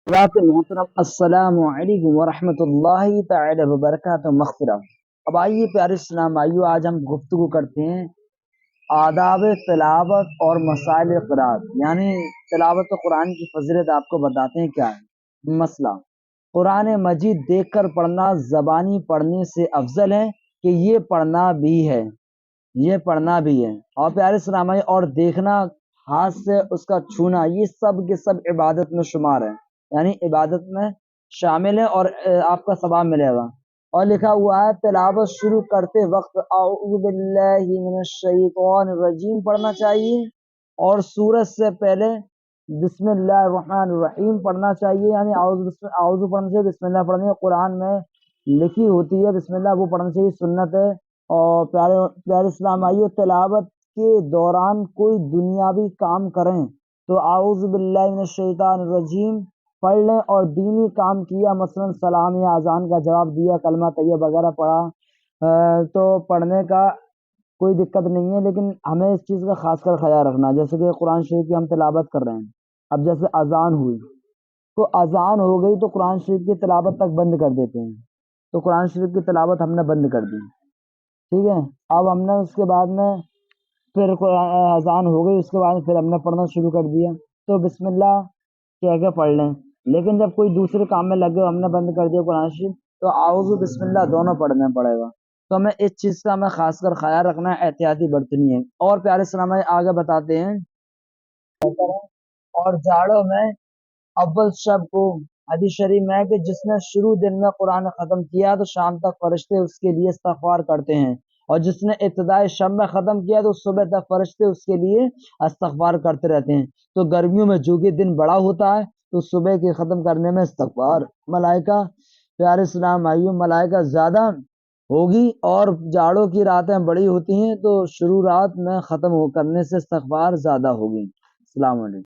حضرات محترم السلام علیکم ورحمۃ اللہ تعالی وبرکاتہ مغفرہ۔ اب آئیے پیارے اسلام آئیو، آج ہم گفتگو کرتے ہیں آداب تلاوت اور مسائل قرآن، یعنی تلاوت قرآن کی فضیلت آپ کو بتاتے ہیں کیا ہے مسئلہ۔ قرآن مجید دیکھ کر پڑھنا زبانی پڑھنے سے افضل ہے کہ یہ پڑھنا بھی ہے، یہ پڑھنا بھی ہے۔ اور پیارے اسلام آئیو، اور دیکھنا، ہاتھ سے اس کا چھونا، یہ سب کے سب عبادت میں شمار ہے، یعنی عبادت میں شامل ہے، اور آپ کا ثواب ملے گا۔ اور لکھا ہوا ہے تلاوت شروع کرتے وقت اعوذ باللہ من الشیطان الرجیم پڑھنا چاہیے، اور سورت سے پہلے بسم اللہ الرحمن الرحیم پڑھنا چاہیے، یعنی اعوذ پڑھنا چاہیے، بسم اللہ پڑھنا چاہیے۔ قرآن میں لکھی ہوتی ہے بسم اللہ، وہ پڑھنا چاہیے، سنت ہے۔ اور پیارے اسلام آئیو، تلاوت کے دوران کوئی دنیاوی کام کریں تو اعوذ باللہ من الشیطان الرجیم پڑھ لیں، اور دینی کام کیا، مثلا سلام یا اذان کا جواب دیا، کلمہ طیب وغیرہ پڑھا، تو پڑھنے کا کوئی دقت نہیں ہے، لیکن ہمیں اس چیز کا خاص کر خیال رکھنا ہے۔ جیسے کہ قرآن شریف کی ہم تلاوت کر رہے ہیں، اب جیسے اذان ہوئی تو اذان ہو گئی تو قرآن شریف کی تلاوت تک بند کر دیتے ہیں، تو قرآن شریف کی تلاوت ہم نے بند کر دی، ٹھیک ہے۔ اب ہم نے اس کے بعد میں پھر اذان ہو گئی، اس کے بعد پھر ہم نے پڑھنا شروع کر دیا، تو بسم اللہ کہہ کے پڑھ لیں۔ لیکن جب کوئی دوسرے کام میں لگے، ہم نے بند کر دیا قرآن شریف، تو اعوذ بسم اللہ دونوں پڑھنا پڑے گا۔ تو ہمیں اس چیز کا ہمیں خاص کر خیال رکھنا ہے، احتیاطی برتنی ہے۔ اور پیارے اسلام آگے بتاتے ہیں، اور جاڑوں میں اول شب کو حدیث شریف میں ہے کہ جس نے شروع دن میں قرآن ختم کیا تو شام تک فرشتے اس کے لیے استغفار کرتے ہیں، اور جس نے ابتدائے شب میں ختم کیا تو صبح تک فرشتے اس کے لیے استغفار کرتے رہتے ہیں۔ تو گرمیوں میں جو کہ دن بڑا ہوتا ہے تو صبح کے ختم کرنے میں استغفار ملائکہ، پیارے اسلام بھائیوں، ملائکہ زیادہ ہوگی، اور جاڑوں کی راتیں بڑی ہوتی ہیں تو شروع رات میں ختم کرنے سے استغفار زیادہ ہوگی۔ السلام علیکم۔